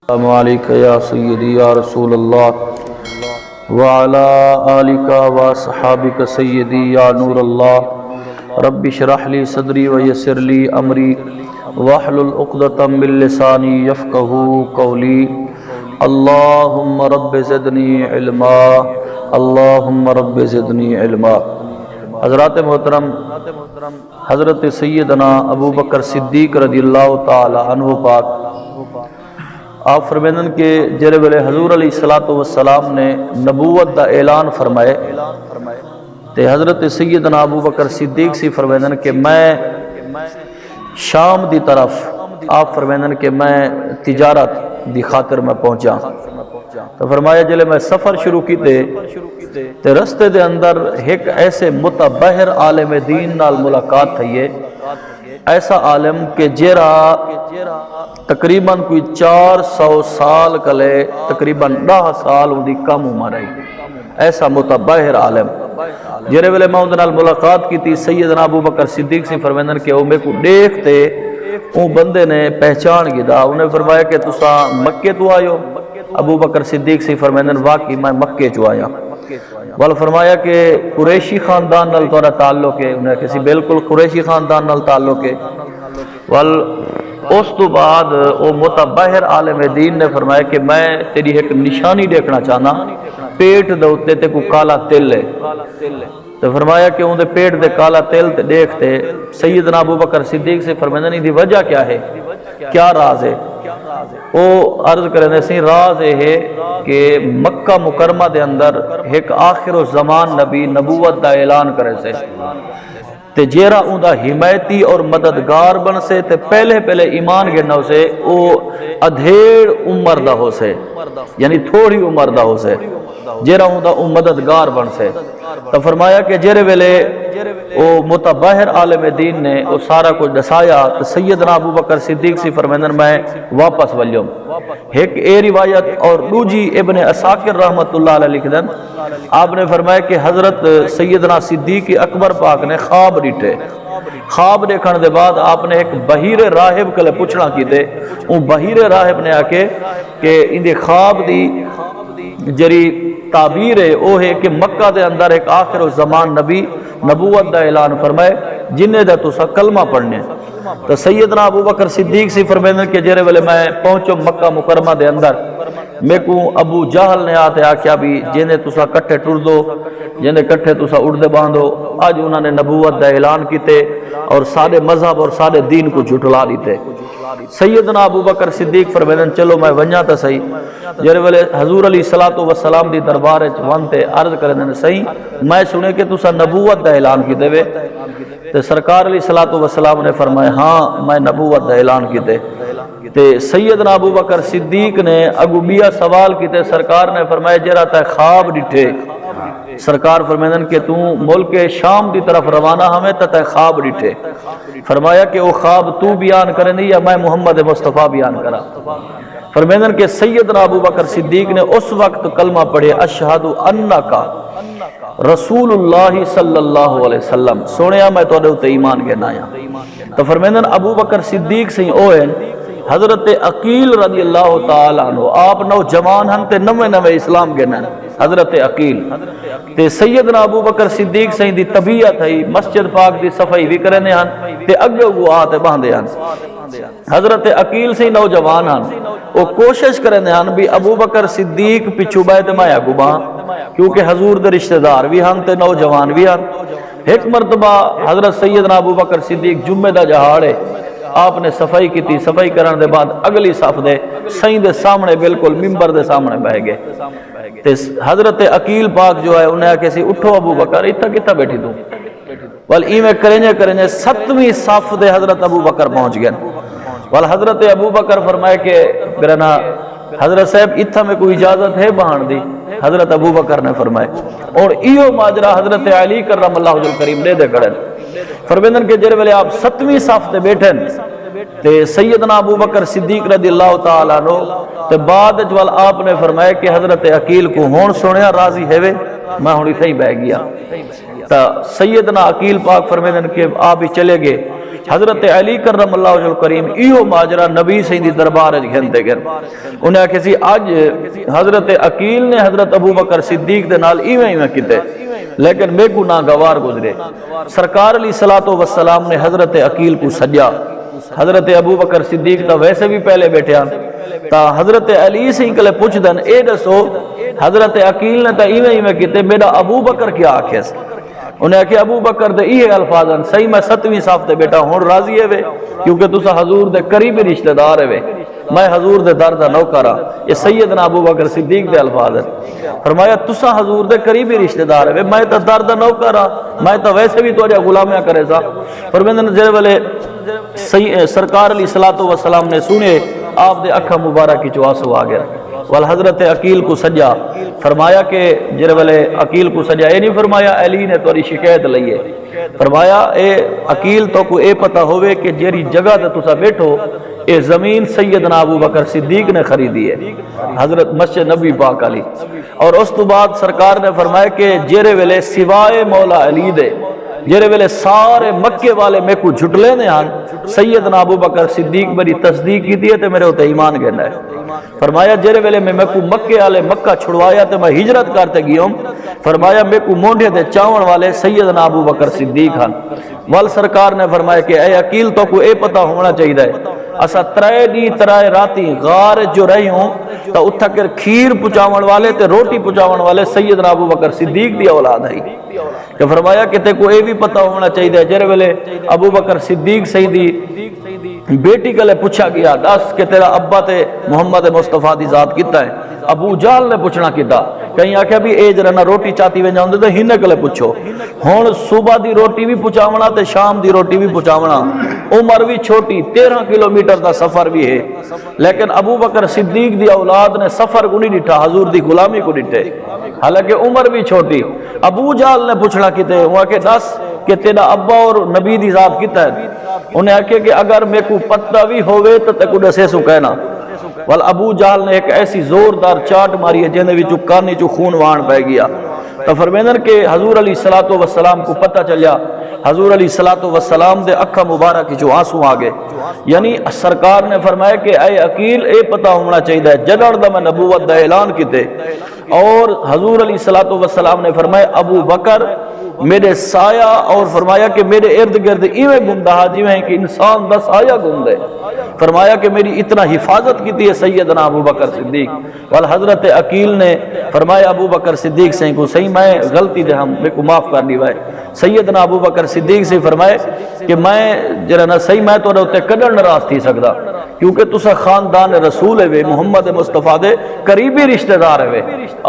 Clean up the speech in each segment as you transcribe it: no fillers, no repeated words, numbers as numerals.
السلام علیکم یا سیدی یا رسول اللہ وعلا آلکا و صحابک سیدی یا نور اللہ رب اشرح لی صدری ویسر لی امری واحلل عقدۃ من لسانی یفقہوا قولی اللہم رب زدنی علما اللہم رب زدنی علما۔ حضرات محترم، حضرت سیدنا ابو بکر صدیق رضی اللہ تعالی عنہ پاک آپ فرمیدن کہ جرے ویلے حضور علیہ السلام نے نبوت دا اعلان فرمائے تے حضرت سیدنا ابو بکر صدیق سی فرمیدن کہ میں شام دی طرف آپ فرمیدن کہ میں تجارت دی خاطر میں پہنچا تو فرمایا جلے میں سفر شروع کی تے رستے دے اندر ایک ایسے متبحر عالم دین نال ملاقات تھئیے، ایسا عالم کہ جیرا تقریباً کوئی 400 سال کلے تقریباً 10 سال اندھی کم عمر ہے، ایسا متبحر عالم جیرے ویلے میں اندھے نال ملاقات کی تھی سیدنا ابو بکر صدیق سے فرمیدن کہ وہ میں کو دیکھتے اون بندے نے پہچان گیا، انہیں فرمایا کہ تسا مکے تو آئیو؟ ابو بکر صدیق سے فرمیدن واقعی میں مکے چو آیا، بل فرمایا کہ قریشی خاندان نال تورا تعلق ہے؟ انہیں کسی بالکل قریشی خاندان نال تعلق ہے۔ بل اس تو بعد وہ متبحر عالم دین نے فرمایا کہ میں تیری ایک نشانی دیکھنا چاہنا، پیٹ دے اوتے تے کو کالا تل ہے، تو فرمایا کہ ان دے پیٹ دے کالا تل تے دیکھتے سیدنا ابو بکر صدیق سے فرمایا نہیں دی وجہ کیا ہے، کیا راز ہے؟ وہ عرض کرنے سے راز ہے کہ مکہ مکرمہ دے اندر ایک آخر الزمان نبی نبوت دا اعلان کرے سے تے جیرا اون دا حمایتی اور مددگار بن سے تے پہلے ایمان گھنو سے او ادھیڑ عمر دا ہو سے، یعنی تھوڑی عمر دا ہو سے، جیرا اون دا مددگار بن سے۔ تو فرمایا کہ جیرے ویلے او متبحر عالم دین نے او سارا کچھ دسایا تو سیدنا ابو بکر صدیق سی فرمیدن میں واپس ولیوم۔ ایک اے روایت اور دوجی ابن عساکر رحمت اللہ علیہ لکھدن، آپ نے فرمایا کہ حضرت سیدنا صدیق اکبر پاک نے خواب ڈیٹھے، خواب دیکھن دے بعد آپ نے ایک بحیر راہب کلے پوچھنا کی دے، اون بحیر راہب نے آکے کہ ان دے خواب دی جری تعبیر ہے وہ ہے کہ مکہ دے اندر ایک آخر الزمان نبی نبوت دا اعلان فرمائے جنہیں دا تسا کلمہ پڑھنے۔ تو سیدنا ابو بکر صدیق سی فرمیدن کہ جرے والے میں پہنچو مکہ مکرمہ دے اندر، میں کو ابو جہل نے آتے آکیا بھی جنہیں تسا کٹھے ٹر دو، جنہیں کٹھے تسا اڑدے باندھو، آج انہوں نے نبوت دا اعلان کیتے اور سارے مذہب اور سارے دین کو جھٹلا دیتے۔ سیدنا ابو بکر صدیق فرمیدن چلو میں ونجا تا صحیح، جرے والے حضور علیہ السلام دی دربار وانتے عرض کردن صحیح میں سنے کہ تسا نبوت دا اعلان کی دے وے، تے سرکار علیہ السلام نے فرمایا ہاں میں نبوت دا اعلان کی دے۔ تے سیدنا ابو بکر صدیق نے اگو بیا سوال کیتے، سرکار نے فرمایا جرا تے خواب ڈٹھے، سرکار فرمیدن کہ تو ملک شام دی طرف روانہ ہمیں تے خواب ڈٹھے، فرمایا کہ وہ خواب تو بیان کریں یا میں محمد مصطفیٰ بیان کرا؟ فرمیدن کہ سیدنا ابو بکر صدیق نے اس وقت کلمہ پڑھے اشہد انکا رسول اللہ صلی اللہ علیہ وسلم، سونیا میں تو تے ایمان کے نایا۔ تو فرمیدن ابو بکر صدیق سے اوہن حضرت عقیل رضی اللہ تعالی عنہ، آپ نوجوان ہن تے نوے اسلام کے نن حضرت عقیل تے سیدنا ابو بکر صدیق سے دی طبیعت ہے مسجد پاک دی صفائی بھی کرنے ہن تے اگے وہ آتے باندھے ہن۔ حضرت عقیل سے نوجوان ہن وہ کوشش کرنے ہن بھی ابو بکر صدیق پچھو بیت مایا گباں کیونکہ حضور دے رشتہ دار بھی ہن تے نوجوان بھی ہن۔ ایک مرتبہ حضرت سیدنا ابو بکر صدیق جمعہ دا جہاڑے آپ نے صفائی کی تھی، صفائی کرنے دے بعد اگلی صف دے سائیں دے سامنے بالکل ممبر دے سامنے بہ گئے تے حضرت عقیل پاک جو ہے انہیں کہا سی اٹھو ابو بکر اتھا کتھا بیٹھی تو، وال ایمیں کریں 7ویں صف دے حضرت ابو بکر پہنچ گئے، وال حضرت ابو بکر فرمائے کہ برنا حضرت صاحب اتھا میں کوئی اجازت ہے بہان دی؟ حضرت ابو بکر نے فرمائے اور ایو ماجرہ حضرت علی کرم اللہ جل کریم لے دے کڑن، فرمیدن کہ جرے والے آپ 7ویں صف تے بیٹھن تے سیدنا ابو بکر صدیق رضی اللہ تعالیٰ عنہ تے بعد جوال آپ نے فرمایا کہ حضرت عقیل کو ہون سنیا راضی ہے وے میں ہونی تھی بہ گیا۔ تا سیدنا عقیل پاک فرمیدن کہ آپ ہی چلے گئے حضرت علی کرم اللہ وجہ کریم ایو ماجرا نبی سیدی دربار گھنتے گھن انہیں کسی آج حضرت عقیل نے حضرت ابو بکر صدیق دے نال ایویں کیتے لیکن میں کو ناگوار گزرے سرکار علیہ الصلوۃ والسلام نے حضرت عقیل کو سجا حضرت ابو بکر صدیق تا ویسے بھی پہلے بیٹھے ہیں تا حضرت علی سے کلے پوچھ دن اے دسو حضرت عقیل نے تا ایویں کیتے میرا ابو بکر کیا آکھے انہیں کہ ابو بکر دے یہ الفاظ ہیں صحیح میں 7ویں صاف تے بیٹا ہون راضی ہے وے کیونکہ تسا حضور دے قریبی رشتہ دار ہے وے میں حضور دے در دا نوکرا یہ سیدنا ابو بکر صدیق دے الفاظ ہیں فرمایا تسا حضور دے قریبی رشتہ دار ہے وے میں تا در دا نوکرا میں تا ویسے بھی تو غلامیاں کرے سا فرمیندن جے ویلے سرکار علیہ الصلوۃ والسلام نے سنے آپ دے اکھا مبارک کی چواسو آ گیا وال حضرت عقیل کو سجا فرمایا کہ جرے والے عقیل کو سجا اے نہیں فرمایا علی نے توری شکایت لئیے فرمایا اے عقیل تو کو اے پتہ ہوئے کہ جیری جگہ تے تسا بیٹھو اے زمین سیدنا ابو بکر صدیق نے خریدی ہے حضرت مسجد نبی پاک علی اور اس تو بعد سرکار نے فرمایا کہ جیرے ویلے سوائے مولا علی دے جیرے ویلے سارے مکے والے میں کو جھٹلے نے آن سیدنا ابو بکر صدیق میری تصدیق کی دیئے تے میرے ہوتے ایمان گھنڈا ہے فرمایا جیرے ویلے میں کو مکے والے مکہ چھڑوایا تے میں ہجرت کرتے گیا ہوں فرمایا میں کو مونڈے دے چاون والے سیدنا ابو بکر صدیق ہن وال سرکار نے فرمایا کہ اے عقیل تو کو اے پتہ ہونا چاہیے ہے اسا ترائے دی ترائے راتی غار جو رہی ہوں تا اتھا کر کھیر پچاون والے تے روٹی پچاون والے سیدنا ابو بکر صدیق دی اولاد ہے کہ فرمایا کہ تے کو اے بھی پتہ ہونا چاہیے ہے جیرے ویلے ابو بکر صدیق سیدی بیٹی کلے پوچھا گیا دس کہ تیرا ابا تے محمد مصطفیٰ دی ذات کیتا ہے ابو جال نے پوچھنا کیتا کہیں آکھیا بھی اے جرنا روٹی چاہتی وے جاؤں دے ہن کلے پوچھو ہن صبح دی روٹی بھی پچاونا تے شام دی روٹی بھی پچاونا عمر بھی چھوٹی 13 کلومیٹر دا سفر بھی ہے لیکن ابو بکر صدیق دی اولاد نے سفر کو نہیں ڈٹھا حضور دی غلامی کو ڈٹھے حالانکہ عمر بھی چھوٹی ابو جال نے پوچھنا کیتے ہوا کہ دس کہ تیرا ابا اور نبی دی ذات کیتا ہے انہیں آکھے کہ اگر میں کو پتہ بھی ہوئے تو تے کو دسے سو کہنا وال ابو جہل نے ایک ایسی زوردار چاٹ ماری ہے جنہیں بھی کانی چو خون وان پہ گیا تو فرمیندن کہ حضور علیہ الصلوۃ والسلام کو پتہ چلیا حضور علیہ الصلوۃ والسلام دے اکھا مبارک کی جو آنسو آگے یعنی سرکار نے فرمایا کہ اے عقیل اے پتہ ہونا چاہیے جدڑ دا میں نبوت دا اعلان کیتے اور حضور علیہ الصلوۃ والسلام نے فرمایا ابو بکر میرے سایہ اور فرمایا کہ میرے ارد گرد ایویں گمدہ جویں کہ انسان دا سایہ گمدے فرمایا کہ میری اتنا حفاظت کی تھی سیدنا ابو بکر صدیق وال حضرت عقیل نے فرمایا ابو بکر صدیق سے کو صحیح میں غلطی دے ہم میں کو معاف کر دی وائے سیدنا ابو بکر صدیق سے فرمائے کہ میں جرا نہ صحیح میں تو رہتے کڈڑ ناراض تھی سکدا کیونکہ تسا خاندان رسول ہے محمد مصطفیٰ دے قریبی رشتہ دار ہے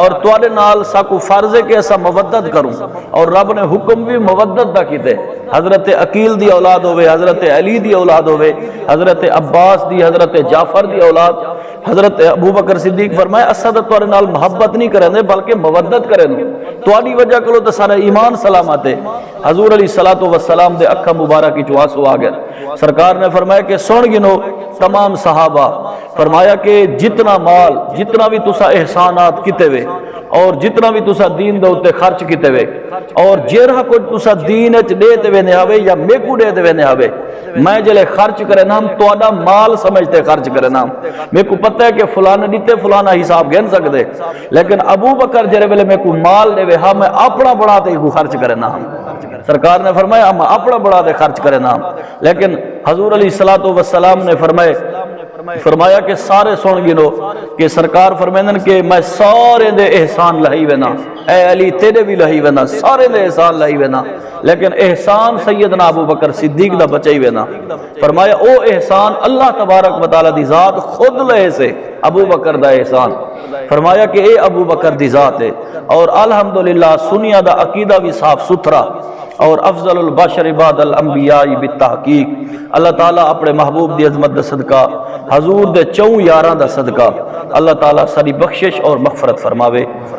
اور تواڈے نال ساکو فرض ہے کہ ایسا مودت کروں اور رب نے حکم بھی مودت دا کیتے حضرت عقیل دی اولاد ہوئے حضرت علی دی اولاد ہوئے حضرت عباس دی حضرت جعفر دی اولاد حضرت ابو بکر صدیق فرمائے اسد تواڈے نال محبت نہیں کرنے بلکہ مودت کرنے تواڈی وجہ کلو تے سارا ایمان سلامت ہے حضور علیہ الصلوۃ والسلام دے اکھا مبارک چ آنسو آ گئے سرکار نے فرمایا کہ سن گنو تمام صحابہ فرمایا کہ جتنا مال جتنا بھی تسا احسانات کیتے وے اور جتنا بھی تسا دین دے اوتے خرچ کیتے وے اور جیرا کچھ تسا دین وچ دے تے وے ہوے یا میکو دے تے وے ہوے میں جلے خرچ کرے نام تواڈا مال سمجھتے خرچ کرے نام میرے کو پتہ ہے کہ فلاں دیتے فلانا حساب گن سکدے لیکن ابو بکر جڑے ویلے میں کو مال دے ہاں میں اپنا بڑا تے کو خرچ کرے نام سرکار نے فرمایا ہم اپنا بڑا دے خرچ کرے نام لیکن حضور علیہ الصلوۃ والسلام نے فرمایا کہ سارے سن گنو کہ سرکار فرمیندن کہ میں سارے دے احسان لہی وینا اے علی تیرے بھی لہی وینا سارے دے احسان لہی وینا لیکن احسان سیدنا ابو بکر صدیق دا بچائی وینا فرمایا او احسان اللہ تبارک و تعالی دی ذات خود لے سے ابو بکر دا احسان فرمایا کہ اے ابو بکر دی ذات ہے اور الحمدللہ سنیا دا عقیدہ بھی صاف ستھرا اور افضل البشر بعد الانبیاء بالتحقیق اللہ تعالیٰ اپنے محبوب دی عظمت دا صدقہ حضور دے 4 یاراں دا صدقہ اللہ تعالیٰ ساری بخشش اور مغفرت فرماوے